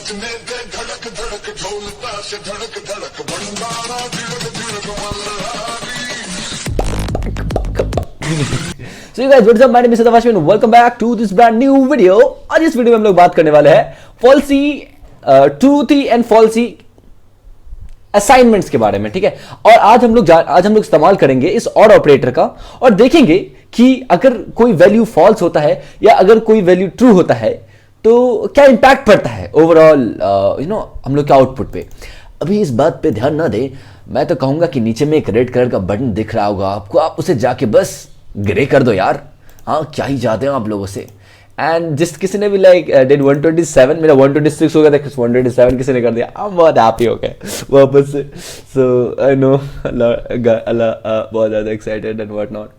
बजने दे धड़क धड़क ढोल ताश धड़क धड़क भंडारा धिड़क धिड़क Malhari. So you guys, what's up? My name is Sadavash and welcome back to this brand new video. आज इस वीडियो में हम लोग बात करने वाले हैं falsies truthy and falsies assignments के बारे में, ठीक है। और आज हम लोग इस्तेमाल करेंगे इस और ऑपरेटर का और देखेंगे कि अगर कोई वैल्यू फॉल्स होता है या अगर कोई वैल्यू ट्रू होता है तो क्या इंपैक्ट पड़ता है ओवरऑल हम लोग के आउटपुट पे। अभी इस बात पे ध्यान ना दे, मैं तो कहूंगा कि नीचे में एक रेड कलर का बटन दिख रहा होगा आपको, आप उसे जाके बस ग्रे कर दो यार। हाँ, क्या ही जाते हैं आप लोगों से। एंड जिस किसी ने भी लाइक डेट 127, मेरा 126 हो गया था, 127 किसी ने कर दिया, हम बहुत हैप्पी हो गए वापस से। सो आई नो अल्लाह बहुत ज़्यादा एक्साइटेड एंड व्हाट नॉट।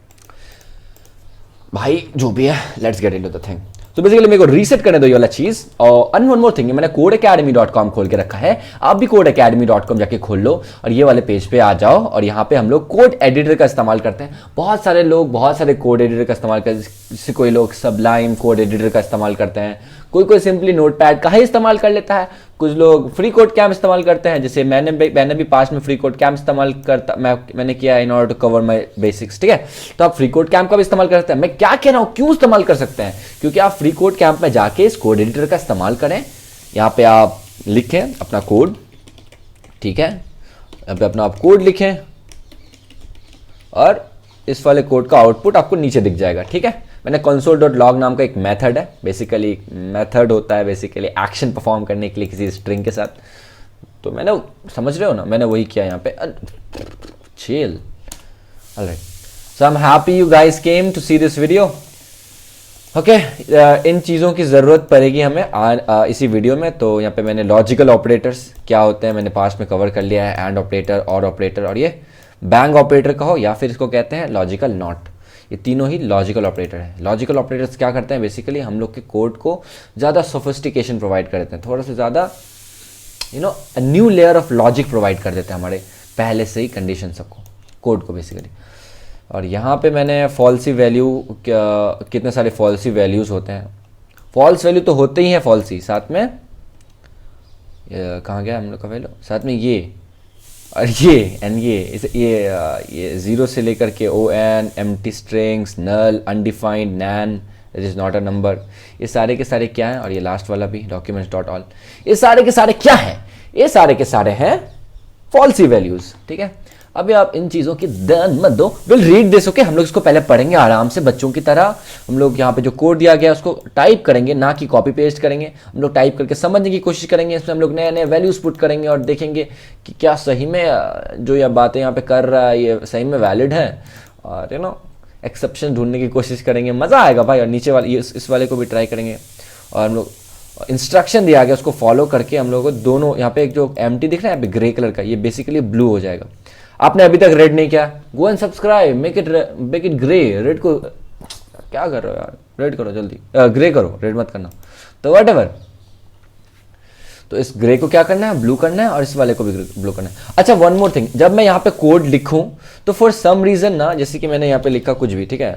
भाई जो भी है, let's get into the thing. तो बेसिकली मेरे को रीसेट करने दो ये वाला चीज। और वन मोर थिंग, मैंने codeacademy.com खोल के रखा है, आप भी codeacademy.com जाके खोल लो और ये वाले पेज पे आ जाओ। और यहाँ पे हम लोग कोड एडिटर का इस्तेमाल करते हैं। बहुत सारे लोग बहुत सारे कोड एडिटर का इस्तेमाल करते हैं, जैसे कोई लोग सबलाइम कोड एडिटर का इस्तेमाल करते हैं, कोई सिंपली नोटपैड का ही इस्तेमाल कर लेता है, कुछ लोग फ्री कोड कैम्प इस्तेमाल करते हैं, जैसे मैंने भी पास में फ्री कोड कैम्प इस्तेमाल करता मैंने किया in order to cover my basics, ठीक है। तो आप फ्री कोड कैम्प का भी इस्तेमाल कर सकते हैं। मैं क्या कह रहा हूँ, क्यों इस्तेमाल कर सकते हैं, क्योंकि आप फ्री कोड कैम्प में जाके इस कोड एडिटर का इस्तेमाल करें। यहाँ पे आप लिखें अपना कोड, ठीक है, यहाँ पे अपना आप कोड लिखें और इस वाले कोड का आउटपुट आपको नीचे दिख जाएगा, ठीक है। मैंने console.log नाम का एक मेथड है, बेसिकली मेथड होता है बेसिकली एक्शन परफॉर्म करने के लिए किसी स्ट्रिंग के साथ। तो मैंने, समझ रहे हो ना, मैंने वही किया यहाँ पे। Chill, alright. So I am happy you guys came to see this video. Okay, इन चीज़ों की ज़रूरत पड़ेगी हमें इसी वीडियो में। तो यहाँ पे मैंने लॉजिकल ऑपरेटर्स क्या होते हैं मैंने पास में कवर कर लिया है, एंड ऑपरेटर, और ऑपरेटर, और ये बैंग ऑपरेटर कहो या फिर इसको कहते हैं लॉजिकल नॉट। ये तीनों ही लॉजिकल ऑपरेटर हैं। लॉजिकल ऑपरेटर्स क्या करते हैं, बेसिकली हम लोग के कोड को ज़्यादा सोफिस्टिकेशन प्रोवाइड कर देते हैं, थोड़ा सा ज़्यादा new layer of logic provide कर देते हैं हमारे पहले से ही कंडीशन सबको, कोड को बेसिकली। और यहाँ पे मैंने फॉल्सी वैल्यू, कितने सारे फॉल्सी वैल्यूज़ होते हैं। फॉल्स वैल्यू तो होते ही हैं फॉल्सी, साथ में कहाँ गया हम लोग का वैल्यू, साथ में ये और ये जीरो से लेकर के ON, empty strings, null, undefined, NaN, it is not a number, ये सारे के सारे क्या हैं। और ये लास्ट वाला भी documents.all, ये सारे के सारे क्या हैं, ये सारे के सारे हैं फॉल्सी वैल्यूज़, ठीक है। अभी आप इन चीज़ों की ध्यान मत दो, विल रीड दिस, ओके। हम लोग इसको पहले पढ़ेंगे आराम से बच्चों की तरह। हम लोग यहाँ पे जो कोड दिया गया उसको टाइप करेंगे, ना कि कॉपी पेस्ट करेंगे। हम लोग टाइप करके समझने की कोशिश करेंगे, इसमें हम लोग नए नए वैल्यूज पुट करेंगे और देखेंगे कि क्या सही में जो यह बातें यहाँ पे कर रहा है ये सही में वैलिड है। और एक्सेप्शन ढूंढने की कोशिश करेंगे, मज़ा आएगा भाई। और नीचे वाले इस वाले को भी ट्राई करेंगे। और हम लोग इंस्ट्रक्शन दिया गया उसको फॉलो करके हम लोग को दोनों, यहाँ पे एक जो एम्प्टी दिख रहा है यहाँ पे ग्रे कलर का, ये बेसिकली ब्लू हो जाएगा। आपने अभी तक रेड नहीं किया, go and subscribe, make it grey. Red को क्या कर रहे हो यार, रेड करो जल्दी, ग्रे करो, रेड मत करना। तो व्हाटएवर, तो इस ग्रे को क्या करना है, ब्लू करना है, और इस वाले को भी ब्लू करना है। अच्छा, वन मोर थिंग, जब मैं यहाँ पे कोड लिखूं तो फॉर सम रीजन ना, जैसे कि मैंने यहाँ पे लिखा कुछ भी, ठीक है,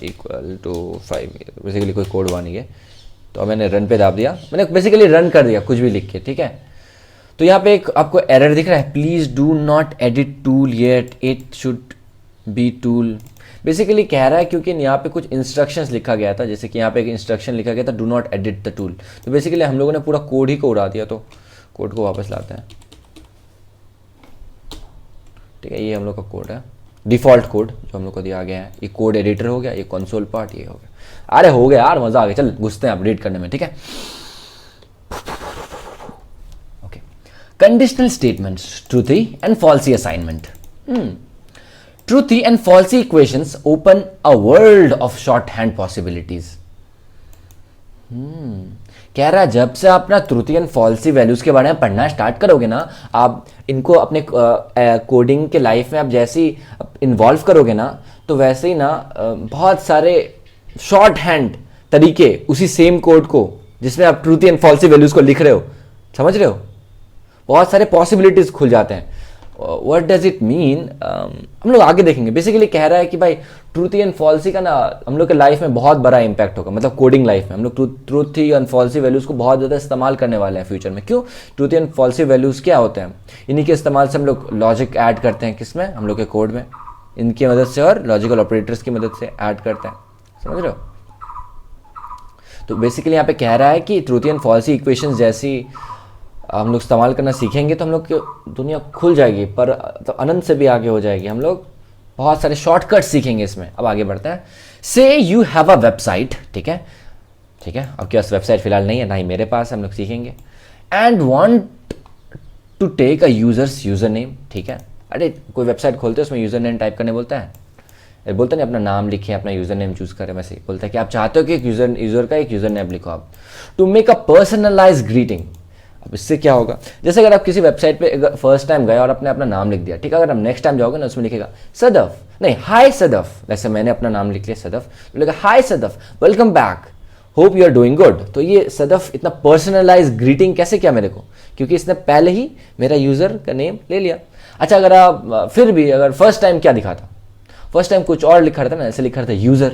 इक्वल टू 5, बेसिकली कोई कोड हुआ नहीं है, तो मैंने रन पे दाब दिया, मैंने बेसिकली रन कर दिया कुछ भी लिख के, ठीक है। तो यहाँ पे एक आपको एरर दिख रहा है, please do not edit tool yet, it should be tool. Basically कह रहा है क्योंकि यहाँ पे कुछ इंस्ट्रक्शंस लिखा गया था, जैसे कि यहाँ पे एक इंस्ट्रक्शन लिखा गया था, do not edit the tool. तो बेसिकली हम लोगों ने पूरा कोड ही को उड़ा दिया, तो कोड को वापस लाते हैं, ठीक है। ये हम लोग का कोड है, डिफॉल्ट कोड जो हम लोग को दिया गया है। ये कोड एडिटर हो गया, ये कंसोल पार्ट ये हो गया। अरे हो गया यार, मजा आ गया। चल घुसते हैं अपडेट करने में, ठीक है। Conditional statements, truthy and falsy assignment. Truthy and falsy equations open a world of shorthand possibilities. कह रहा है जब से आप ना ट्रूथी एंड फॉल्सी वैल्यूज के बारे में पढ़ना स्टार्ट करोगे ना, आप इनको अपने कोडिंग के लाइफ में आप जैसे ही इन्वॉल्व करोगे ना, तो वैसे ही ना बहुत सारे शॉर्ट हैंड तरीके उसी सेम कोड को जिसमें आप ट्रूथी एंड फॉल्सी वैल्यूज को लिख रहे हो, समझ रहे हो, बहुत सारे पॉसिबिलिटीज खुल जाते हैं। व्हाट डज इट मीन, हम लोग आगे देखेंगे। बेसिकली कह रहा है कि भाई ट्रूथी एंड फॉल्सी का ना हम लोग के लाइफ में बहुत बड़ा इंपैक्ट होगा, मतलब कोडिंग लाइफ में हम लोग ट्रूथी एंड फॉल्सी वैल्यूज़ को बहुत ज़्यादा इस्तेमाल करने वाले हैं फ्यूचर में। क्यों? ट्रूथी एंड फॉल्सी वैल्यूज़ क्या होते हैं, इन्हीं के इस्तेमाल से हम लोग लॉजिक ऐड करते हैं, किसमें, हम लोग के कोड में, इनकी मदद से और लॉजिकल ऑपरेटर्स की मदद से ऐड करते हैं, समझ रहे हो। तो बेसिकली यहाँ पे कह रहा है कि ट्रूथी एंड फॉल्सी इक्वेशंस जैसी हम लोग इस्तेमाल करना सीखेंगे तो हम लोग की दुनिया खुल जाएगी, पर तो अनंत से भी आगे हो जाएगी। हम लोग बहुत सारे शॉर्टकट सीखेंगे इसमें। अब आगे बढ़ते हैं। से यू हैव अ वेबसाइट, ठीक है, ठीक है, आपके पास वेबसाइट फिलहाल नहीं है, ना ही मेरे पास, हम लोग सीखेंगे। And want to take a users user name, ठीक है। अरे कोई वेबसाइट खोलते हैं उसमें यूजर नेम टाइप करने बोलता है, बोलते नहीं अपना नाम लिखे, अपना यूजर नेम चूज करें, वैसे बोलता है कि आप चाहते हो कि एक यूजर का एक यूजर नेम लिखो आप। To make a personalise greeting, अब इससे क्या होगा, जैसे अगर आप किसी वेबसाइट पे अगर फर्स्ट टाइम गए और आपने अपना नाम लिख दिया, ठीक है, अगर आप नेक्स्ट टाइम जाओगे ना उसमें लिखेगा सदफ, नहीं हाय सदफ, जैसे मैंने अपना नाम लिख लिया सदफ, तो लिखा hi Sadaf, welcome back, hope you are doing good. तो ये सदफ इतना पर्सनलाइज ग्रीटिंग कैसे किया मेरे को, क्योंकि इसने पहले ही मेरा यूजर का नेम ले लिया। अच्छा, अगर आप फिर भी अगर फर्स्ट टाइम क्या दिखा था, फर्स्ट टाइम कुछ और लिखा था ना, ऐसे लिखा था user,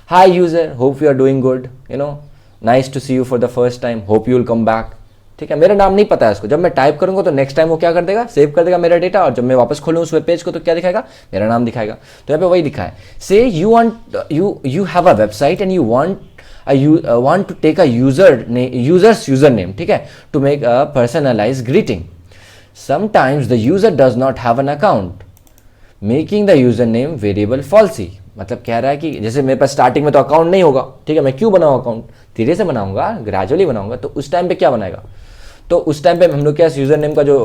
hi user, hope you are doing good, you know, nice to see you for the first time, hope you will come back, ठीक है। मेरा नाम नहीं पता है उसको, जब मैं टाइप करूंगा तो नेक्स्ट टाइम वो क्या कर देगा, सेव कर देगा मेरा डेटा, और जब मैं वापस खोलूँ उस वेब पेज को तो क्या दिखाएगा, मेरा नाम दिखाएगा। तो यहाँ पे वही लिखा है, say you have a website and you want to take a users user name, ठीक है, to make a personalise greeting. Sometimes the user does not have an account, making the user name variable falsy. मतलब कह रहा है कि जैसे मेरे पास starting में तो अकाउंट नहीं होगा, ठीक है, मैं क्यों बनाऊँ अकाउंट, धीरे से बनाऊंगा, ग्रेजुअली बनाऊंगा, तो उस टाइम पे क्या बनाएगा, तो उस टाइम पे हम लोग क्या यूजर नेम का जो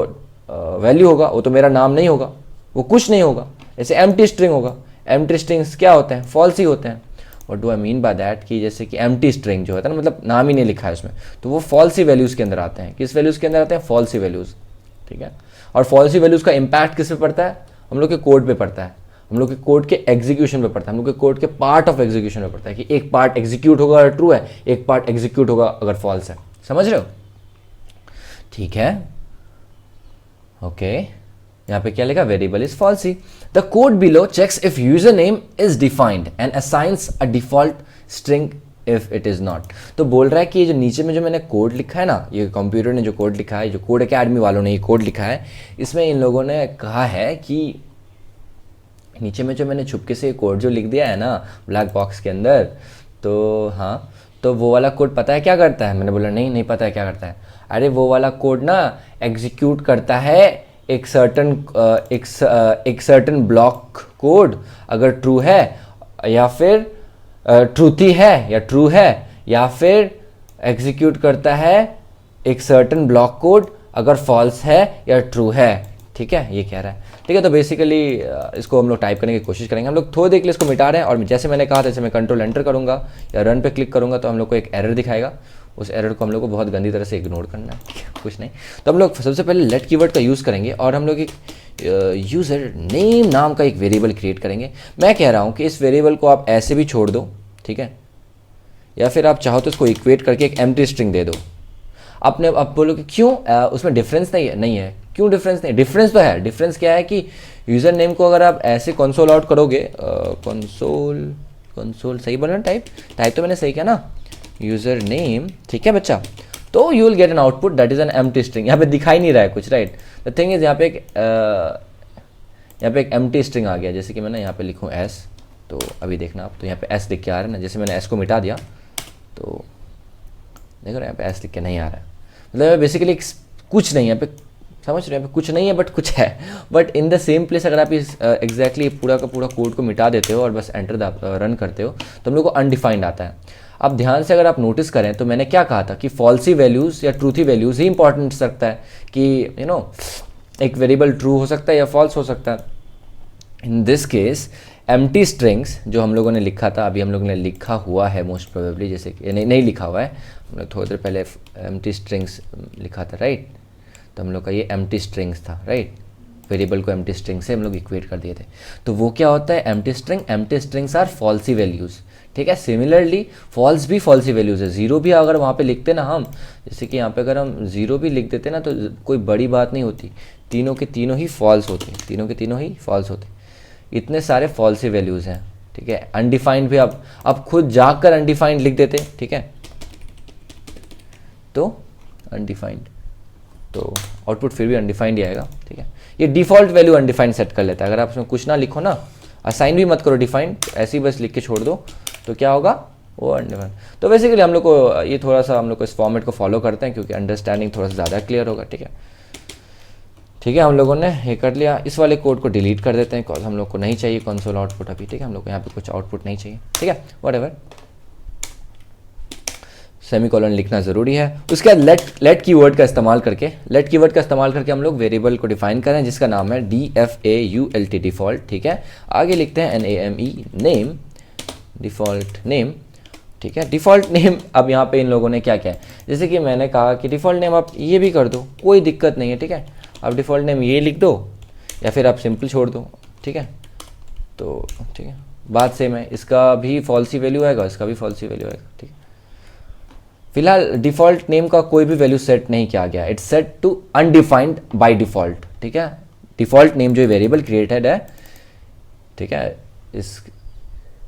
वैल्यू होगा वो तो मेरा नाम नहीं होगा, वो कुछ नहीं होगा, जैसे एम्प्टी स्ट्रिंग होगा। एम्प्टी स्ट्रिंग्स क्या होते हैं, फॉल्सी होते हैं। What do I mean by that, कि जैसे कि एम्प्टी स्ट्रिंग जो होता है ना, मतलब नाम ही नहीं लिखा है उसमें, तो वो फॉल्सी वैल्यूज़ के अंदर आते हैं। किस वैल्यूज़ के अंदर आते हैं, फॉल्सी वैल्यूज़, ठीक है। और फॉल्सी वैल्यूज़ का इम्पैक्ट किस पे पड़ता है, हम लोग के कोड पे पड़ता है, हम लोग के कोड के एग्जीक्यूशन पे पड़ता है, हम लोग के कोड के पार्ट ऑफ एग्जीक्यूशन पे पड़ता है, कि एक पार्ट एग्जीक्यूट होगा अगर ट्रू है, एक पार्ट एग्जीक्यूट होगा अगर फॉल्स है, समझ रहे हो, ठीक है, ओके। यहाँ पे क्या लिखा, variable is falsy. The code below checks if user name is defined and assigns a default string if it is not. तो बोल रहा है कि ये जो नीचे में जो मैंने कोड लिखा है ना, ये कंप्यूटर ने जो कोड लिखा है, जो कोड एकेडमी वालों ने ये कोड लिखा है, इसमें इन लोगों ने कहा है कि नीचे में जो मैंने छुपके से कोड जो लिख दिया है ना ब्लैक बॉक्स के अंदर, तो हाँ, तो वो वाला कोड पता है क्या करता है। मैंने बोला नहीं पता है क्या करता है। अरे वो वाला कोड ना एग्जीक्यूट करता है एक सर्टन ब्लॉक कोड, अगर ट्रू है या फिर ट्रूथी है या ट्रू है, या फिर एग्जीक्यूट करता है एक सर्टन ब्लॉक कोड अगर फॉल्स है या ट्रू है, ठीक है, ये कह रहा है, ठीक है। तो बेसिकली इसको हम लोग टाइप करने की कोशिश करेंगे। हम लोग थोड़ी देर के लिए इसको मिटा रहे हैं, और जैसे मैंने कहा था, जैसे मैं कंट्रोल एंटर करूंगा या रन पे क्लिक करूंगा तो हम लोग को एक एरर दिखाएगा। उस एरर को हम लोग को बहुत गंदी तरह से इग्नोर करना है, कुछ नहीं। तो हम लोग सबसे पहले लेट कीवर्ड का यूज़ करेंगे और हम लोग एक यूज़र नेम नाम का एक वेरिएबल क्रिएट करेंगे। मैं कह रहा हूँ कि इस वेरिएबल को आप ऐसे भी छोड़ दो, ठीक है, या फिर आप चाहो तो इसको इक्वेट करके एक एम्प्टी स्ट्रिंग दे दो। आपने आप बोलोगे क्यों, उसमें डिफरेंस नहीं है। क्यों डिफरेंस नहीं, डिफरेंस तो है। डिफरेंस क्या है कि यूज़र नेम को अगर आप ऐसे कंसोल आउट करोगे, कंसोल सही बोला ना, टाइप तो मैंने सही किया ना, यूज़र नेम, ठीक है बच्चा, तो you will get an output that is an empty string. यहाँ पे दिखाई नहीं रहा है कुछ, राइट। द थिंग इज यहाँ पे एक एम्प्टी स्ट्रिंग आ गया। जैसे कि मैं ना यहाँ पे लिखूँ एस, तो अभी देखना आप, तो यहाँ पे एस लिख के आ रहा है ना, जैसे मैंने एस को मिटा दिया तो देखो यहाँ पे एस लिख के नहीं आ रहा है। मतलब बेसिकली कुछ नहीं है यहाँ पे, समझ रहे हैं, यहाँ पे कुछ नहीं है बट कुछ है। But in the same place अगर आप इस एग्जैक्टली पूरा का पूरा कोड को मिटा देते हो और बस एंटर रन करते हो तो हम लोग को अनडिफाइंड आता है। अब ध्यान से अगर आप नोटिस करें तो मैंने क्या कहा था कि फॉल्सी वैल्यूज़ या ट्रूथी वैल्यूज़ ही इंपॉर्टेंट रखता है, कि यू नो एक वेरिएबल ट्रू हो सकता है या फॉल्स हो सकता है। In this case empty strings जो हम लोगों ने लिखा था, अभी हम लोगों ने लिखा हुआ है मोस्ट प्रोबेबली, जैसे कि नहीं लिखा हुआ है, हमने थोड़ी देर पहले एम्प्टी स्ट्रिंग्स लिखा था, राइट। तो हम लोग का ये एम्प्टी स्ट्रिंग्स था, राइट। वेरिएबल को एम्प्टी स्ट्रिंग से हम लोग इक्वेट कर दिए थे। तो वो क्या होता है, empty strings are falsy values, ठीक है। सिमिलरली फॉल्स भी फॉल्सी वैल्यूज़ है, जीरो भी अगर वहाँ पे लिखते ना हम, जैसे कि यहाँ पे अगर हम जीरो भी लिख देते ना तो कोई बड़ी बात नहीं होती, तीनों के तीनों ही फॉल्स होते, तीनों के तीनों ही फॉल्स होते। इतने सारे फॉल्सी वैल्यूज़ हैं, ठीक है। अनडिफाइंड भी आप खुद जाकर अनडिफाइंड लिख देते, ठीक है, तो अनडिफाइंड, तो आउटपुट फिर भी अनडिफाइंड ही आएगा, ठीक है। ये डिफ़ॉल्ट वैल्यू अनडिफाइंड सेट कर लेता है, अगर आप उसमें कुछ ना लिखो ना, असाइन भी मत करो डिफाइंड, ऐसे ही बस लिख के छोड़ दो, तो क्या होगा, वो अनडिफाइंड। तो बेसिकली हम लोग को ये थोड़ा सा हम लोग को इस फॉर्मेट को फॉलो करते हैं क्योंकि अंडरस्टैंडिंग थोड़ा सा ज़्यादा क्लियर होगा, ठीक है। ठीक है, हम लोगों ने ये कर लिया, इस वाले कोड को डिलीट कर देते हैं बिकॉज हम लोग को नहीं चाहिए कंसोल आउटपुट अभी, ठीक है। हम लोग को यहाँ पे कुछ आउटपुट नहीं चाहिए, ठीक है, व्हाटएवर। सेमीकोलन लिखना ज़रूरी है। उसके बाद लेट कीवर्ड का इस्तेमाल करके हम लोग वेरिएबल को डिफाइन करें जिसका नाम है DFAULT डिफ़ॉल्ट, ठीक है। आगे लिखते हैं NAME नेम, डिफ़ॉल्ट नेम, ठीक है। डिफ़ॉल्ट नेम अब यहाँ पे इन लोगों ने क्या क्या है, जैसे कि मैंने कहा कि डिफ़ॉल्ट नेम आप ये भी कर दो, कोई दिक्कत नहीं है, ठीक है। आप डिफ़ॉल्ट नेम ये लिख दो या फिर आप सिंपल छोड़ दो, ठीक है। तो ठीक है, बात सेम है, इसका भी फॉल्सी वैल्यू आएगा, इसका भी फॉल्सी वैल्यू आएगा, ठीक है। फिलहाल डिफ़ॉल्ट नेम का कोई भी वैल्यू सेट नहीं किया गया, it's set to undefined by default, ठीक है। डिफ़ॉल्ट नेम जो वेरिएबल क्रिएटेड है, ठीक है,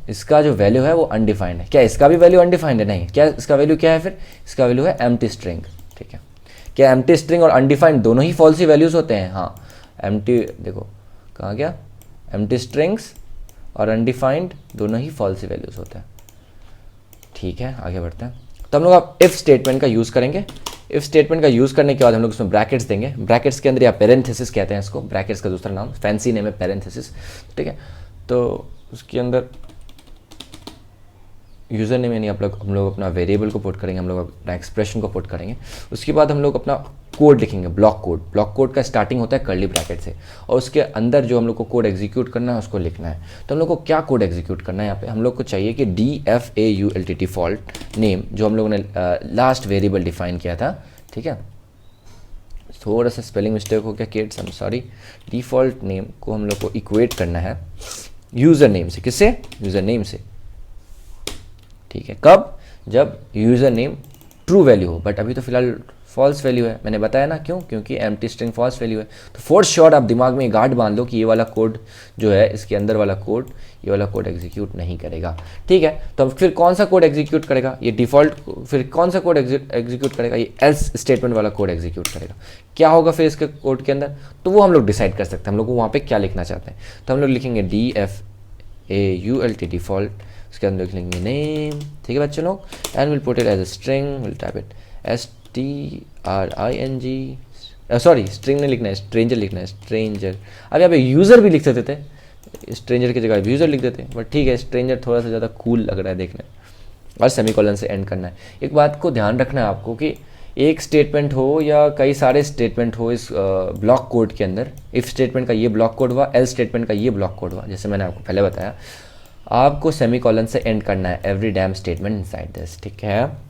इसका जो वैल्यू है वो अनडिफाइंड है। क्या इसका भी वैल्यू अनडिफाइंड है? नहीं। क्या इसका वैल्यू क्या है फिर? इसका वैल्यू है एम्प्टी स्ट्रिंग, ठीक है। क्या एम्प्टी स्ट्रिंग और अनडिफाइंड दोनों ही फॉल्सी वैल्यूज़ होते हैं? हाँ, एम्प्टी, देखो कहाँ गया, एम्प्टी स्ट्रिंग्स और अनडिफाइंड दोनों ही फॉल्सी वैल्यूज़ होते हैं, ठीक है। आगे बढ़ते हैं। तो हम लोग अब इफ़ स्टेटमेंट का यूज़ करेंगे। इफ़ स्टेटमेंट का यूज़ करने के बाद हम लोग उसमें ब्रैकेट्स देंगे, ब्रैकेट्स के अंदर या पेरेंथेसिस कहते हैं इसको, ब्रैकेट्स का दूसरा नाम, फैंसी नेम है पेरेंथेसिस, ठीक है। तो उसके अंदर यूज़र नेम यानी हम लोग अपना वेरिएबल को पुट करेंगे, हम लोग अपना एक्सप्रेशन को पुट करेंगे। उसके बाद हम लोग अपना कोड लिखेंगे, ब्लॉक कोड का स्टार्टिंग होता है कर्ली ब्रैकेट से, और उसके अंदर जो हम लोग को कोड एग्जीक्यूट करना है उसको लिखना है। तो हम लोग को क्या कोड एग्जीक्यूट करना है यहाँ पे, हम लोग को चाहिए कि DFAULT डिफ़ॉल्ट नेम जो हम लोगों ने लास्ट वेरिएबल डिफाइन किया था, ठीक है। थोड़ा सा स्पेलिंग मिस्टेक हो गया kids, I am sorry. Default name को हम लोग को इक्वेट करना है यूज़र नेम से, किससे? यूज़र नेम से, ठीक है। कब? जब यूज़र नेम ट्रू वैल्यू हो, बट अभी तो फिलहाल फॉल्स वैल्यू है, मैंने बताया ना क्यों, क्योंकि एम्प्टी स्ट्रिंग फॉल्स वैल्यू है। तो फॉर श्योर आप दिमाग में गार्ड बांध लो कि ये वाला कोड जो है, इसके अंदर वाला कोड, ये वाला कोड एग्जीक्यूट नहीं करेगा, ठीक है। तो फिर कौन सा कोड एग्जीक्यूट करेगा? ये डिफ़ॉल्ट, फिर कौन सा कोड एग्जीक्यूट करेगा? ये एल्स स्टेटमेंट वाला कोड एग्जीक्यूट करेगा। क्या होगा फिर इसके कोड के अंदर, तो वो हम लोग डिसाइड कर सकते हैं, हम लोग को वहाँ पर क्या लिखना चाहते हैं। तो हम लोग लिखेंगे DFAULT डिफ़ॉल्ट, उसके अंदर लिख लेंगे नेम, ठीक है बच्चे लोग, and will put it as a string, will type it STRING, sorry string नहीं लिखना है, स्ट्रेंजर लिखना है, स्ट्रेंजर। अब यहाँ पे यूज़र भी लिख सकते थे, स्ट्रेंजर की जगह यूज़र लिख देते, बट ठीक है, स्ट्रेंजर थोड़ा सा ज़्यादा कूल लग रहा है देखने, और सेमीकोलन से एंड करना है। एक बात को ध्यान रखना है आपको कि एक स्टेटमेंट हो या कई सारे स्टेटमेंट हो इस ब्लॉक कोड के अंदर, इफ़ स्टेटमेंट का ये ब्लॉक कोड हुआ, एल स्टेटमेंट का ये ब्लॉक कोड हुआ, जैसे मैंने आपको पहले बताया, आपको सेमीकोलन से एंड करना है every dam statement inside this, ठीक है।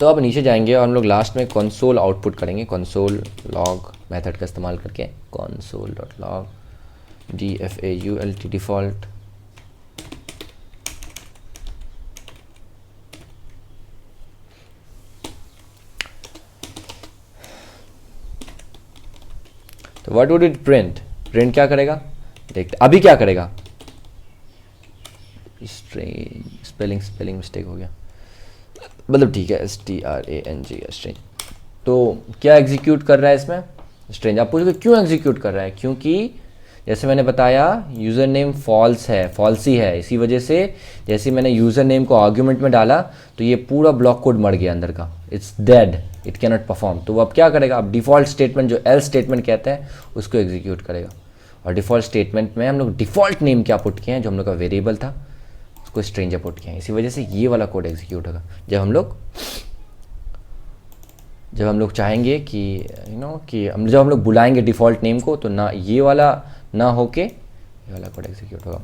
तो अब नीचे जाएंगे और हम लोग लास्ट में कंसोल आउटपुट करेंगे, कंसोल लॉग मेथड का इस्तेमाल करके, console.log DFAULT डिफ़ॉल्ट, तो व्हाट वुड इट प्रिंट क्या करेगा देखते, अभी क्या करेगा, स्पेलिंग मिस्टेक हो गया, मतलब ठीक है, STRANG स्ट्रेंज। तो क्या एग्जीक्यूट कर रहा है इसमें? स्ट्रेंज। आप पूछोगे क्यों एग्जीक्यूट कर रहा है? क्योंकि जैसे मैंने बताया यूज़र नेम फॉल्सी है, इसी वजह से जैसे मैंने यूज़र नेम को आर्ग्यूमेंट में डाला तो ये पूरा ब्लॉक कोड मर गया अंदर का, it's dead, it can not perform. तो अब क्या करेगा? अब डिफ़ॉल्ट स्टेटमेंट जो एल स्टेटमेंट कहते हैं उसको एग्जीक्यूट करेगा, और डिफ़ॉल्ट स्टेटमेंट में हम लोग डिफ़ॉल्ट नेम क्या पुट किए हैं, जो हम लोग का वेरिएबल था को स्ट्रेंजर पुट किया है, इसी वजह से ये वाला कोड एग्जीक्यूट होगा। जब हम लोग चाहेंगे कि जब हम लोग बुलाएंगे डिफ़ॉल्ट नेम को, तो ना ये वाला ना होके ये वाला कोड एग्जीक्यूट होगा।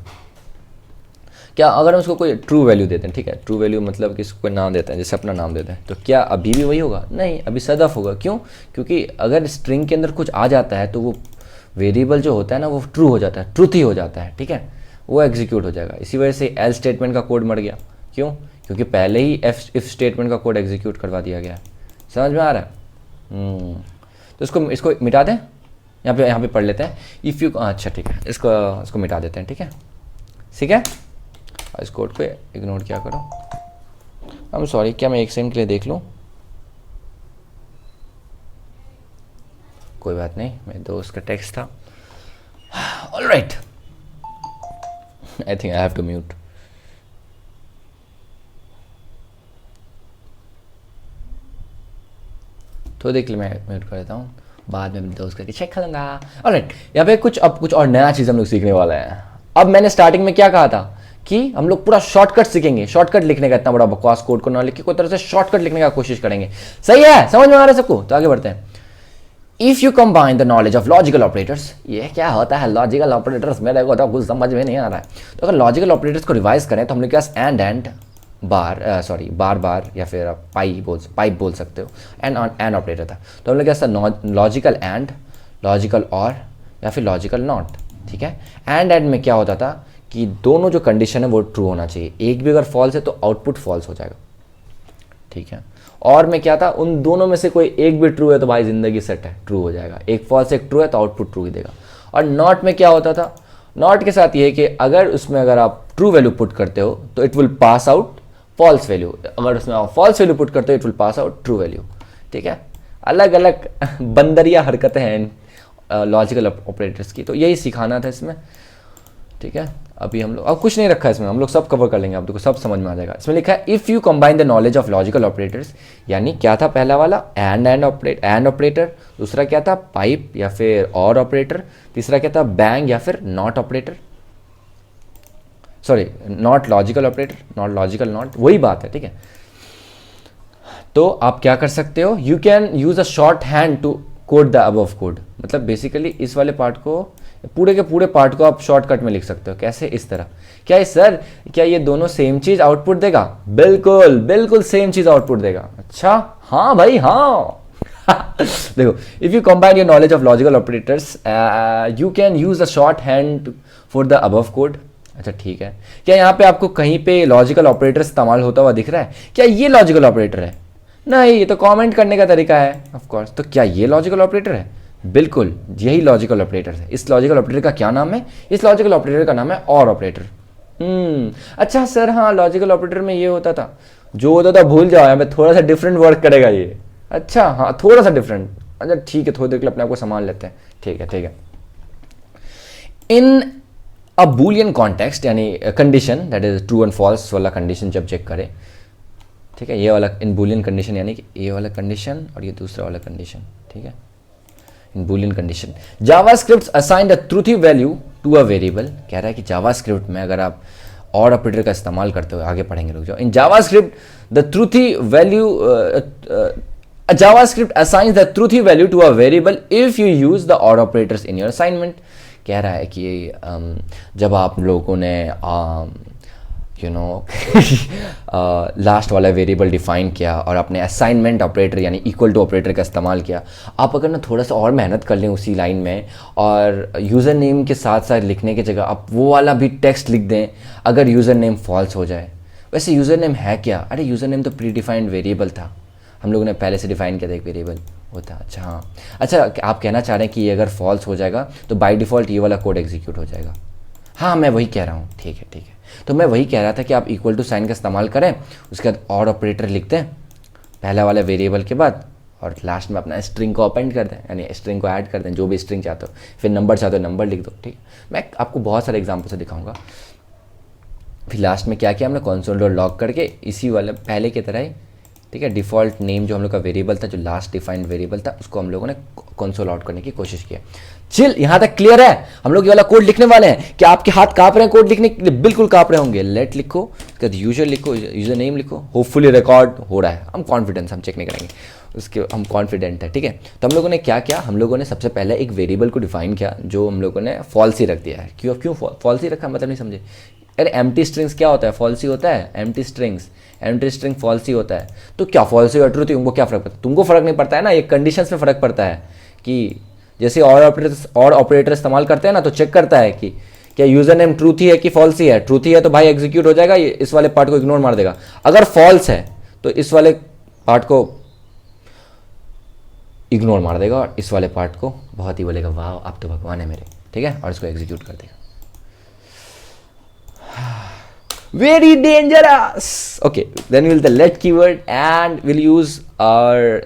क्या अगर हम उसको कोई ट्रू वैल्यू देते हैं, ठीक है, ट्रू वैल्यू मतलब कि इसको कोई नाम देते हैं, जैसे अपना नाम देते हैं, तो क्या अभी भी वही होगा? नहीं, अभी सदफ होगा। क्यों? क्योंकि अगर स्ट्रिंग के अंदर कुछ आ जाता है तो वो वेरिएबल जो होता है ना वो ट्रू हो जाता है, ट्रूथ ही हो जाता है, ठीक है। वो एग्जीक्यूट हो जाएगा। इसी वजह से एल स्टेटमेंट का कोड मर गया। क्यों? क्योंकि पहले ही इफ स्टेटमेंट का कोड एग्जीक्यूट करवा दिया गया है। समझ में आ रहा है? तो इसको मिटा दें। यहाँ पे पढ़ लेते हैं। इफ़ यू, अच्छा ठीक है, इसको मिटा देते हैं। ठीक है, ठीक है। इस कोड पे इग्नोर क्या करो। आई एम सॉरी, क्या मैं एक सेकंड के लिए देख लूँ? कोई बात नहीं, मेरे दोस्त का टेक्स्ट था। Alright, I think I have to mute. तो देख ले, मैं म्यूट कर देता हूँ, बाद में दोस्त करके चेक कर लूँगा। ऑलराइट, यहाँ पे कुछ और नया चीज़ हम लोग सीखने वाले हैं। अब मैंने स्टार्टिंग में क्या कहा था कि हम लोग पूरा शॉर्टकट सीखेंगे। शॉर्टकट लिखने का, इतना बड़ा बकवास कोड को ना लिख के कोई तरह से शॉर्टकट लिखने का कोशिश करेंगे। सही है? समझ में आ रहा है सबको? तो आगे बढ़ते हैं। If you combine the knowledge of logical operators, ये क्या होता है लॉजिकल ऑपरेटर्स? मेरे को तो कुछ समझ में नहीं आ रहा है। तो अगर लॉजिकल ऑपरेटर्स को रिवाइज करें तो हम लोग के पास एंड बार या फिर आप पाइप बोल सकते हो, एंड ऑपरेटर था। तो हम लोग के पास लॉजिकल एंड, लॉजिकल और, या फिर लॉजिकल नॉट। ठीक है, एंड में क्या होता था कि दोनों जो कंडीशन है वो ट्रू होना चाहिए। एक भी अगर फॉल्स है तो आउटपुट फॉल्स हो जाएगा। ठीक है, और में क्या था, उन दोनों में से कोई एक भी ट्रू है तो भाई जिंदगी सेट है, ट्रू हो जाएगा। एक फॉल्स एक ट्रू है तो आउटपुट ट्रू ही देगा। और नॉट में क्या होता था, नॉट के साथ ये है कि अगर आप ट्रू वैल्यू पुट करते हो तो it will pass out false value, अगर उसमें आप फॉल्स वैल्यू पुट करते हो it will pass out true value. ठीक है, अलग अलग बंदरिया हरकतें हैं लॉजिकल ऑपरेटर्स की, तो यही सिखाना था इसमें। ठीक है, अभी हम लोग अब कुछ नहीं रखा है इसमें, हम लोग सब कवर कर लेंगे, आप देखो सब समझ में आ जाएगा। इसमें लिखा है if you combine the knowledge of logical operators, यानी क्या था पहला वाला एंड ऑपरेटर, दूसरा क्या था पाइप या फिर और ऑपरेटर, तीसरा क्या था बैंग या फिर not operator, sorry not logical operator, not logical not, वही बात है। ठीक है, तो आप क्या कर सकते हो, you can use a short hand to code the above code. मतलब बेसिकली इस वाले पार्ट को, पूरे के पूरे पार्ट को आप शॉर्टकट में लिख सकते हो। कैसे? इस तरह। क्या ये दोनों सेम चीज आउटपुट देगा? बिल्कुल बिल्कुल सेम चीज आउटपुट देगा। अच्छा, हाँ भाई हाँ। देखो, if you combine your knowledge of logical operators you can use a short hand for the above code. अच्छा ठीक है, क्या यहाँ पे आपको कहीं पे लॉजिकल ऑपरेटर इस्तेमाल होता हुआ दिख रहा है? क्या ये लॉजिकल ऑपरेटर है? नहीं, ये तो कमेंट करने का तरीका है ऑफ कोर्स। तो क्या ये लॉजिकल ऑपरेटर है? बिल्कुल, यही लॉजिकल ऑपरेटर है। इस लॉजिकल ऑपरेटर का क्या नाम है? इस लॉजिकल ऑपरेटर का नाम है और ऑपरेटर। अच्छा सर, हाँ लॉजिकल ऑपरेटर में ये होता था, जो होता था भूल जाओ, यहाँ पे थोड़ा सा डिफरेंट वर्क करेगा ये। अच्छा हाँ, थोड़ा सा डिफरेंट। अच्छा ठीक है, थोड़ी देर के लिए अपने आप को संभाल लेते हैं। ठीक है। इन अ बूलियन कॉन्टेक्स्ट, यानी condition that is true and false वाला कंडीशन जब चेक करें, ठीक है, ये वाला इन बूलियन कंडीशन, यानी कि ये वाला कंडीशन और ये दूसरा वाला कंडीशन। ठीक है, in Boolean condition JavaScript assign the truthy value to a variable. कह रहा है कि जावास्क्रिप्ट में अगर आप और ऑपरेटर का इस्तेमाल करते हो, आगे पढ़ेंगे रुक जाओ। In JavaScript the truthy value JavaScript assigns the truthy value to a variable if you use the or operators in your assignment. कह रहा है कि जब आप लोगों ने लास्ट वाला वेरिएबल डिफाइन किया और अपने असाइनमेंट ऑपरेटर यानी इक्वल टू ऑपरेटर का इस्तेमाल किया, आप अगर ना थोड़ा सा और मेहनत कर लें उसी लाइन में और यूज़र नेम के साथ साथ लिखने की जगह आप वो वाला भी टेक्स्ट लिख दें अगर यूज़र नेम फॉल्स हो जाए। वैसे यूज़र नेम है क्या? अरे यूज़र नेम तो प्री डिफाइंड वेरिएबल था, हम लोगों ने पहले से डिफाइन किया था एक वेरिएबल होता। अच्छा हाँ, अच्छा आप कहना चाह रहे हैं कि ये अगर फॉल्स हो जाएगा तो बाय डिफ़ॉल्ट ये वाला कोड एग्जीक्यूट हो जाएगा। हाँ मैं वही कह रहा हूँ। ठीक है, तो मैं वही कह रहा था कि आप इक्वल टू साइन का इस्तेमाल करें, उसके बाद और ऑपरेटर लिखते हैं पहला वाला वेरिएबल के बाद, और लास्ट में अपना स्ट्रिंग को अपेंड कर दें, यानी स्ट्रिंग को ऐड कर दें, जो भी स्ट्रिंग चाहते हो, फिर नंबर चाहते हो नंबर लिख दो। ठीक है, मैं आपको बहुत सारे एग्जाम्पल से दिखाऊंगा। फिर लास्ट में क्या किया हमने, कंसोल डॉट लॉग करके इसी वाले पहले की तरह ही, ठीक है, डिफ़ॉल्ट नेम जो हम लोग का वेरिएबल था, जो लास्ट डिफाइंड वेरिएबल था, उसको हम लोगों ने कंसोल आउट करने की कोशिश की। चिल, यहाँ तक क्लियर है? हम लोग ये वाला कोड लिखने वाले हैं। क्या आपके हाथ कांप रहे हैं कोड लिखने के लिए? बिल्कुल कांप रहे होंगे। लेट लिखो, उसके बाद यूजर लिखो, यूजर नेम लिखो, होपफुली रिकॉर्ड हो रहा है। हम कॉन्फिडेंस, हम चेक नहीं करेंगे उसके, हम कॉन्फिडेंट है। ठीक है, तो हम लोगों ने क्या किया, हम लोगों ने सबसे पहले एक वेरिएबल को डिफाइन किया जो हम लोगों ने फॉल्स ही रख दिया है। क्यों फॉल्स ही रखा, मतलब नहीं समझे? अरे एम्प्टी स्ट्रिंग्स क्या होता है? फॉल्स ही होता है। एम्प्टी स्ट्रिंग फॉल्स ही होता है। तो क्या फॉल्स ही ट्रू थी, उनको क्या फर्क पड़ता है? तुमको फर्क नहीं पड़ता है ना, ये कंडीशंस में फर्क पड़ता है कि जैसे और ऑपरेटर इस्तेमाल करते हैं ना, तो चेक करता है कि क्या यूजर नेम ट्रूथ ही है कि फॉल्स ही है? ट्रूथ ही है तो भाई एग्जीक्यूट हो जाएगा, इस वाले पार्ट को इग्नोर मार देगा। अगर फॉल्स है तो इस वाले पार्ट को इग्नोर मार देगा और इस वाले पार्ट को बहुत ही बोलेगा वाह आप तो भगवान है मेरे, ठीक है, और इसको एग्जीक्यूट कर देगा। Very dangerous. Okay, then we'll the let keyword and we'll use our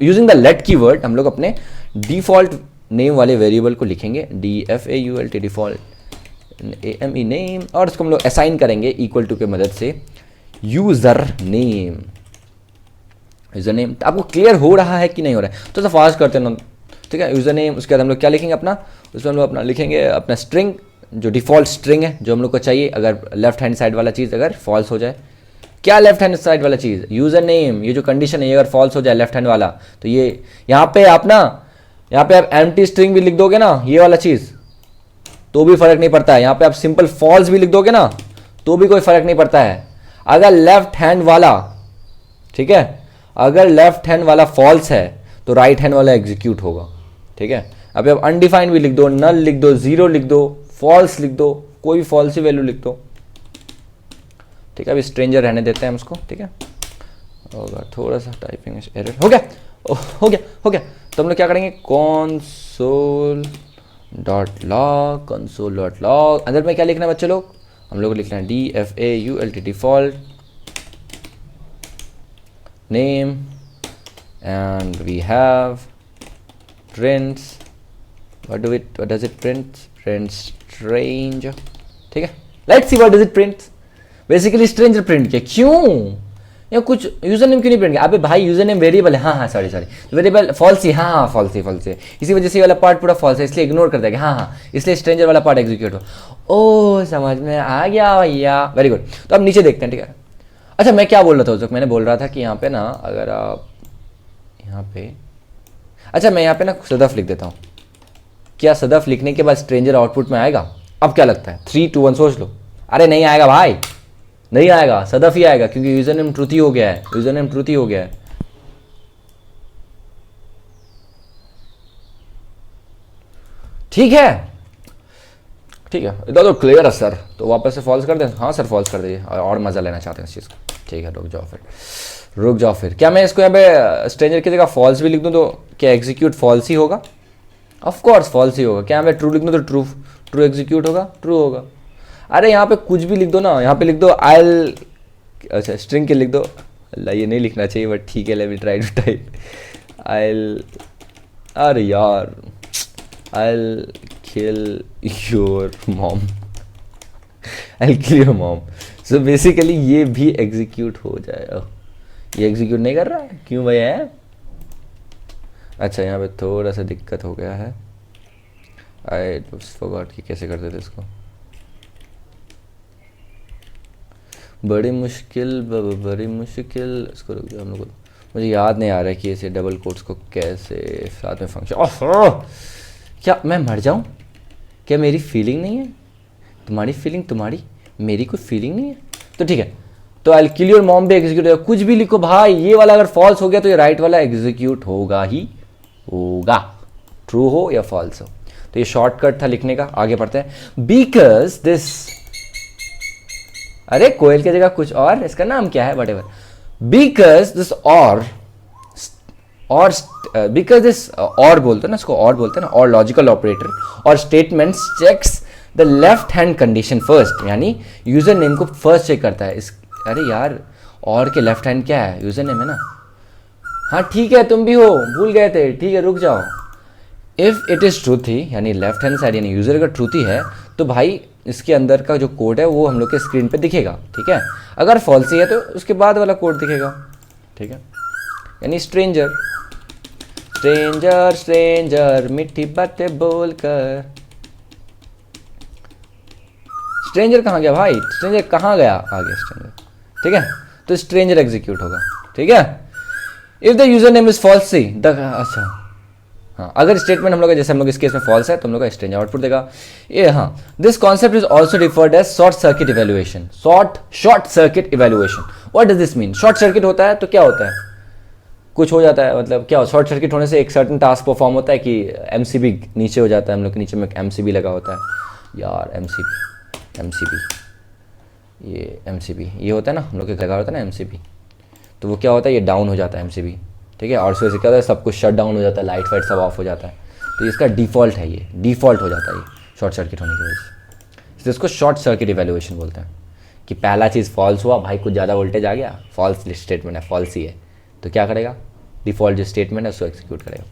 using the let keyword हम लोग अपने default name वाले वेरिएबल को लिखेंगे default default ame name और उसको हम लोग assign करेंगे equal to के मदद से यूजर नेम। यूजर नेम आपको क्लियर हो रहा है कि नहीं हो रहा है? तो ऐसा फास्ट करते हैं ना, ठीक है। यूजर नेम, उसके बाद हम लोग क्या लिखेंगे अपना, उसमें हम लोग अपना लिखेंगे अपना स्ट्रिंग, जो डिफ़ॉल्ट स्ट्रिंग है जो हम लोग को चाहिए अगर लेफ्ट हैंड साइड वाला चीज़ अगर फॉल्स हो जाए। क्या लेफ्ट हैंड साइड वाला चीज़? User name. ये जो कंडीशन है ये अगर फॉल्स हो जाए लेफ्ट हैंड वाला तो ये यहाँ पे आप एम्प्टी स्ट्रिंग भी लिख दोगे ना, ये वाला चीज़, तो भी फर्क नहीं पड़ता है। यहाँ पे आप सिंपल फॉल्स भी लिख दोगे ना तो भी कोई फर्क नहीं पड़ता है। अगर लेफ्ट हैंड वाला, ठीक है, अगर लेफ्ट हैंड वाला फॉल्स है तो राइट हैंड वाला एग्जीक्यूट होगा, ठीक है। अब आप अनडिफाइंड भी लिख दो, नल लिख दो, जीरो लिख दो, फॉल्स लिख दो, कोई भी फॉल्स ही वैल्यू लिख दो, ठीक है। अभी स्ट्रेंजर रहने देते हैं हम उसको, ठीक है। होगा थोड़ा सा टाइपिंग एरर, हो गया हो गया हो गया। तो हम लोग क्या करेंगे, console.log अंदर में क्या लिखना है बच्चे लोग, हम लोग को लिखना है default default name and we have prints, what does it print stranger, ठीक है। Let's see what does it print. Basically stranger print किया, क्यों? या कुछ यूजर नेम क्यों नहीं प्रिंट किया? अबे भाई यूजर नेम वेरिएबल है, हाँ सॉरी वेरिएबल फॉल्स ही, हाँ फॉल्स ही, इसी वजह से वाला पार्ट पूरा फॉल्स है, इसलिए इग्नोर कर देगा, हाँ इसलिए स्ट्रेंजर वाला पार्ट एग्जीक्यूट हो। ओ समझ में आ गया भैया, वेरी गुड। तो अब नीचे देखते हैं, ठीक है। अच्छा मैं क्या बोल रहा था उस वक्त, मैंने बोल रहा था कि यहाँ पे ना अगर आप यहाँ पे, अच्छा मैं यहाँ पे ना सदफ लिख देता हूँ। क्या सदफ लिखने के बाद स्ट्रेंजर आउटपुट में आएगा? अब क्या लगता है? 3 2 1 सोच लो। अरे नहीं आएगा भाई, नहीं आएगा, सदफ ही आएगा क्योंकि यूजर नेम ट्रूथ ही हो गया है, यूजर नेम ट्रूथ ही हो गया है। ठीक है ठीक है, इतना तो क्लियर है सर। तो वापस से फॉल्स कर दें? हाँ सर फॉल्स कर दीजिए, और मजा लेना चाहते हैं इस चीज़ को, ठीक है। रुक जाओ फिर। क्या मैं इसको यहाँ पे स्ट्रेंजर की जगह फॉल्स भी लिख दूँ तो क्या एग्जीक्यूट फॉल्स ही होगा? ऑफ कोर्स फॉल्स ही होगा। क्या मैं ट्रू लिख दूँ तो ट्रू एग्जीक्यूट होगा, ट्रू होगा। अरे यहाँ पे कुछ भी लिख दो ना, यहाँ पे लिख दो आई, अच्छा स्ट्रिंग के लिख दो, ये नहीं लिखना चाहिए बट ठीक है, let me try to type I, अरे यार I kill your mom, I kill your mom. So basically ये भी एग्जीक्यूट हो जाएगा। ये एग्जीक्यूट नहीं कर रहा है, क्यों भैया है? अच्छा यहाँ पे थोड़ा सा दिक्कत हो गया है, आई फॉरगॉट कि कैसे करते थे इसको। बड़ी मुश्किल इसको रुक जाओ, हम लोग मुझे याद नहीं आ रहा है कि ऐसे डबल कोट्स को कैसे साथ में फंक्शन। ओह क्या मैं मर जाऊँ? क्या मेरी फीलिंग नहीं है? तुम्हारी फीलिंग तुम्हारी, मेरी कोई फीलिंग नहीं है? तो ठीक है, तो आई किल योर मॉम भी एग्जीक्यूट होगा। कुछ भी लिखो भाई, ये वाला अगर फॉल्स हो गया तो ये राइट वाला एग्जीक्यूट होगा ही होगा, ट्रू हो या फॉल्स हो। तो ये शॉर्टकट था लिखने का। आगे पढ़ते हैं। बिकॉज दिस, अरे कोयल की जगह कुछ और, इसका नाम क्या है, व्हाटएवर। बिकॉज दिस और बिकॉज दिस और बोलते हैं ना, इसको और बोलते हैं ना, or logical operator or statements checks the left hand condition first, यानी यूजर नेम को फर्स्ट चेक करता है। इस अरे यार और के लेफ्ट हैंड क्या है? यूजर नेम है ना। हाँ ठीक है, तुम भी हो, भूल गए थे, ठीक है रुक जाओ। इफ इट इज ट्रूथी, यानी लेफ्ट हैंड साइड यानी यूजर का ट्रूथी है, तो भाई इसके अंदर का जो कोड है वो हम लोग के स्क्रीन पे दिखेगा, ठीक है। अगर फॉल्सी है तो उसके बाद वाला कोड दिखेगा, ठीक है। यानी स्ट्रेंजर स्ट्रेंजर स्ट्रेंजर मीठी बातें बोलकर। स्ट्रेंजर कहाँ गया भाई? स्ट्रेंजर कहाँ गया? आ गया स्ट्रेंजर, ठीक है। तो स्ट्रेंजर एग्जीक्यूट होगा, ठीक है। If the user name is false, see the, अच्छा हाँ, अगर स्टेटमेंट हम लोग जैसे हम लोग इस केस में फॉल्स है तो हम लोग का स्ट्रेंजर आउटपुट देगा। ये हाँ, this concept is also referred as short circuit evaluation. Short circuit evaluation, what does this mean? Short circuit होता है तो क्या होता है? कुछ हो जाता है, मतलब क्या? शॉर्ट सर्किट होने से एक सर्टन टास्क परफॉर्म होता है कि एमसीबी नीचे हो जाता है, हम लोग के नीचे में एमसीबी लगा होता है, यार एमसीपी ये एमसीपी ये होता है ना, हम लोग के लगा होता है ना एमसीपी, तो वो क्या होता है, ये डाउन हो जाता है एमसीपी, ठीक है, और उससे क्या होता है, सब कुछ शट डाउन हो जाता है, लाइट वाइट सब ऑफ हो जाता है, तो इसका डिफ़ॉल्ट है, ये डिफ़ॉल्ट हो जाता है ये शॉर्ट सर्किट होने की वजह से। तो इसको शॉर्ट सर्किट इवैल्यूएशन बोलते हैं कि पहला चीज़ फॉल्स हुआ, भाई कुछ ज़्यादा वोल्टेज आ गया, फॉल्स स्टेटमेंट है, फॉल्स ही है, तो क्या करेगा, डिफ़ॉल्ट जो स्टेटमेंट है उसको एग्जीक्यूट करेगा।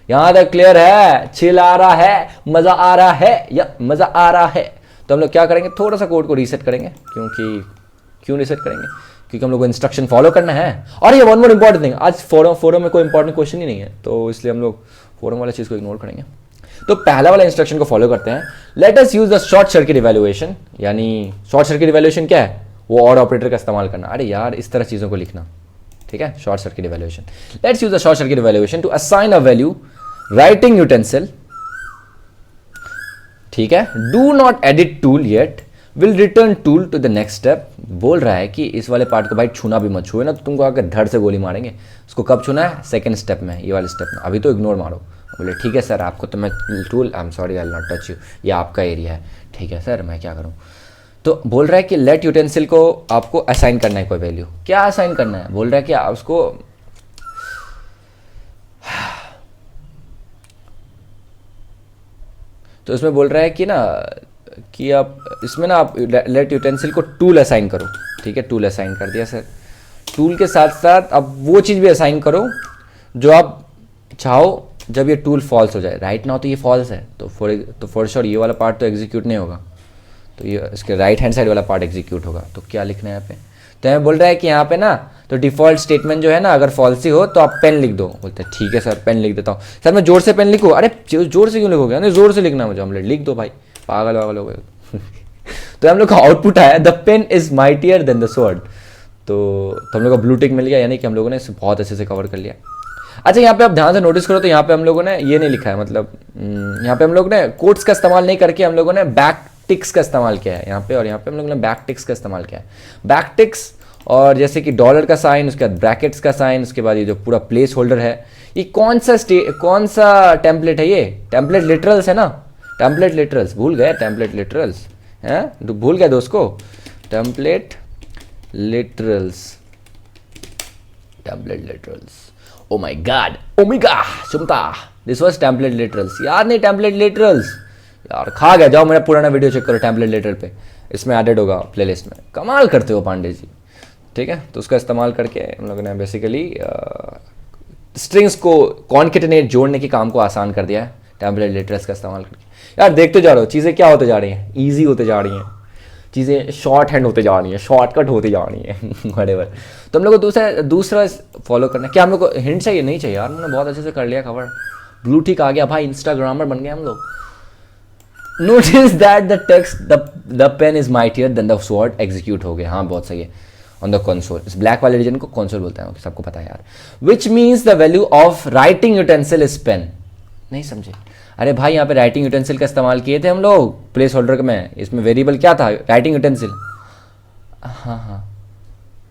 यहाँ तक क्लियर है, चिल आ रहा है, मज़ा आ रहा है या मज़ा आ रहा है। तो हम लोग क्या करेंगे, थोड़ा सा कोड को रीसेट करेंगे, क्यों रीसेट करेंगे, क्योंकि हम लोग को इंस्ट्रक्शन फॉलो करना है। और ये वन मोर इंपॉर्टेंट थिंग, आज फोरम में कोई इंपॉर्टेंट क्वेश्चन ही नहीं है, तो इसलिए हम लोग फोरम वाला चीज़ को इग्नोर करेंगे। तो पहला वाला इंस्ट्रक्शन को फॉलो करते हैं, let us use the short circuit evaluation. यानी शॉर्ट सर्किट इवैल्यूएशन क्या है, वो और ऑपरेटर का इस्तेमाल करना। अरे यार इस तरह चीज़ों को लिखना, ठीक है, short circuit evaluation. Let's use the short circuit evaluation to assign a value, writing utensil, ठीक है, do not edit tool yet, will return tool to the next step. बोल रहा है कि इस वाले पार्ट को भाई छूना भी मत, छूए ना तो तुमको आकर धड़ से गोली मारेंगे। उसको कब छूना है, सेकंड स्टेप में, ये वाले स्टेप में, अभी तो इग्नोर मारो। बोले ठीक है सर, आपको तो मैं tool, I am sorry I will not touch you, ये आपका एरिया है, ठीक है सर मैं क्या करूँ। तो बोल रहा है कि लेट यूटेंसिल को आपको असाइन करना है कोई वैल्यू। क्या असाइन करना है, बोल रहा है कि आप उसको तो इसमें बोल रहा है कि ना कि आप इसमें ना आप लेट यूटेंसिल को टूल असाइन करो, ठीक है, टूल असाइन कर दिया सर। टूल के साथ साथ अब वो चीज़ भी असाइन करो जो आप चाहो जब ये टूल फॉल्स हो जाए। राइट नाउ तो ये फॉल्स है, तो फॉर श्योर ये वाला पार्ट तो एग्जीक्यूट नहीं होगा, तो ये इसके राइट हैंड साइड वाला पार्ट एग्जीक्यूट होगा। तो क्या लिखना है यहाँ पे, तो हमें बोल रहा है कि यहाँ पे ना तो डिफ़ॉल्ट स्टेटमेंट जो है ना, अगर फॉल्सी हो तो आप पेन लिख दो। बोलते हैं ठीक है सर पेन लिख देता हूँ। सर मैं जोर से पेन लिखूँ, अरे जोर से क्यों लिखोगे, नहीं जोर से लिखना मुझे, ऑमलेट लिख दो भाई, पागल वागल हो गए। तो हम लोग का आउटपुट आया the pen is mightier than the sword. तो हम लोग का ब्लू टिक मिल गया, यानी कि हम लोगों ने इसे बहुत अच्छे से कवर कर लिया। अच्छा यहाँ पे आप ध्यान से नोटिस करो तो यहाँ पे हम लोगों ने ये नहीं लिखा है, मतलब यहाँ पे हम लोग ने कोट्स का इस्तेमाल नहीं करके हम लोगों ने बैक टिक्स का इस्तेमाल किया है यहाँ पे, और यहाँ पे हम लोगों ने बैक टिक्स का इस्तेमाल किया है। बैक टिक्स और जैसे कि डॉलर का साइन, उसके बाद ब्रैकेट्स का साइन, उसके बाद ये जो पूरा प्लेस होल्डर है, ये कौन सा टेम्पलेट है, ये टेम्पलेट लिटरल्स है ना, टेम्पलेट लिटरल्स भूल गए, टेम्पलेट लिटरल्स हैं, भूल गए दोस्त को, template literals, template literals, O my God, omega क्षमता, दिस वाज टेम्पलेट लिटरल्स। यार नहीं टेम्पलेट लिटरल्स, यार खा गया, जाओ मेरा पुराना वीडियो चेक करो टेम्पलेट लिटरल पे, इसमें एडेड होगा प्लेलिस्ट में। कमाल करते हो पांडे जी, ठीक है। तो उसका इस्तेमाल करके हम लोगों ने बेसिकली स्ट्रिंग्स को कॉन्केटेनेट जोड़ने के काम को आसान कर दिया है टेम्पलेट लिटरल्स का इस्तेमाल करके। यार देखते जा रहे हो चीज़ें क्या होते जा रही हैं, ईजी होते जा रही हैं चीज़ें, शॉर्ट हैंड होते जा रही हैं, शॉर्टकट होती जा रही हैं व्हाटएवर। तो हम लोग को दूसरा फॉलो करना है। क्या हम लोग को हिंट चाहिए, नहीं चाहिए यार, हमने बहुत अच्छे से कर लिया कवर, ब्लू टिक आ गया भाई, इंस्टाग्रामर बन गए हम लोग। Notice that the text the pen is mightier than the sword execute हो गया। हाँ बहुत सही है, ऑन द कंसोल, इस ब्लैक वाले रीजन को कंसोल बोलते हैं, सबको पता है यार। Which means the value of writing utensil is pen. नहीं समझे, अरे भाई यहाँ पे राइटिंग यूटेंसिल का इस्तेमाल किए थे हम लोग प्लेस होल्डर में, इसमें वेरिएबल क्या था, राइटिंग यूटेंसिल। हाँ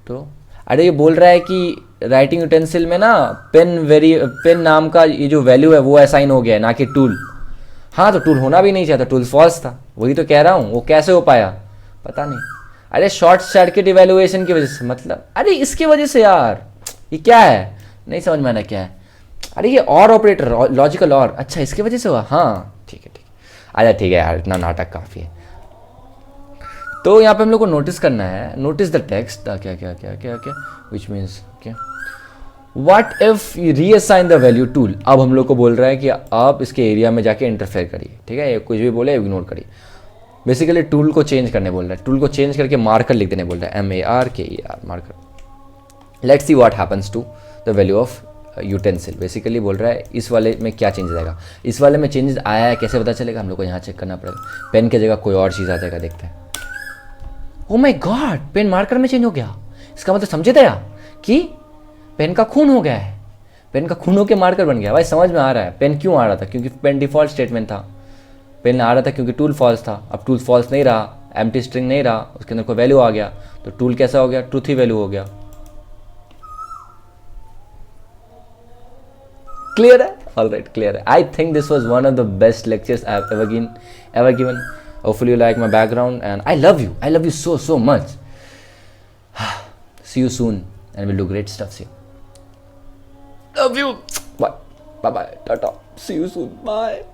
तो अरे ये बोल रहा है कि राइटिंग यूटेंसिल में ना पेन नाम का ये जो वैल्यू है वो असाइन हो गया है, ना कि टूल। हाँ तो टूल होना भी नहीं चाहिए था, टूल फॉल्स था, वही तो कह रहा हूँ, वो कैसे हो पाया पता नहीं। अरे शॉर्ट सर्किट इवैल्यूएशन की वजह से, मतलब अरे इसकी वजह से यार, ये क्या है नहीं समझ में आना क्या है। अरे ये और ऑपरेटर लॉजिकल और, अच्छा इसकी वजह से हुआ, हाँ ठीक है अच्छा ठीक है यार, इतना नाटक काफ़ी है। तो यहाँ पे हम लोग को नोटिस करना है, नोटिस द टेक्स्ट, क्या क्या क्या क्या क्या क्या विच मीन्स क्या, what if you reassign the value tool. अब हम लोग को बोल रहा है कि आप इसके एरिया में जाके इंटरफेयर करिए, ठीक है, ये कुछ भी बोले इग्नोर करिए। बेसिकली टूल को चेंज करने बोल रहा है, टूल को चेंज करके मार्कर लिख देने बोल रहा है, MARKER marker. Let's see what happens to the value of utensil. Basically बोल रहा है इस वाले में क्या चेंजेस आएगा, इस वाले में चेंजेस आया है कैसे पता चलेगा, हम लोग को यहाँ चेक करना पड़ेगा। पेन की जगह कोई और चीज़ आ जाएगा, देखते हैं। Oh my God, pen marker में चेंज हो गया, इसका मतलब समझे दया कि पेन का खून हो गया है, पेन का खून होकर मार्कर बन गया। भाई समझ में आ रहा है पेन क्यों आ रहा था, क्योंकि पेन डिफॉल्ट स्टेटमेंट था, पेन आ रहा था क्योंकि टूल फॉल्स था। अब टूल फॉल्स नहीं रहा, एम्प्टी स्ट्रिंग नहीं रहा, उसके अंदर कोई वैल्यू आ गया, तो टूल कैसा हो गया, ट्रूथ ही वैल्यू हो गया। क्लियर है, ऑलराइट क्लियर है। I think this was one of the best lectures I have ever given. Hopefully you like my background, and I love you so much. See you soon, and we'll do great stuff here. Love you. Bye bye. Tata. See you soon. Bye.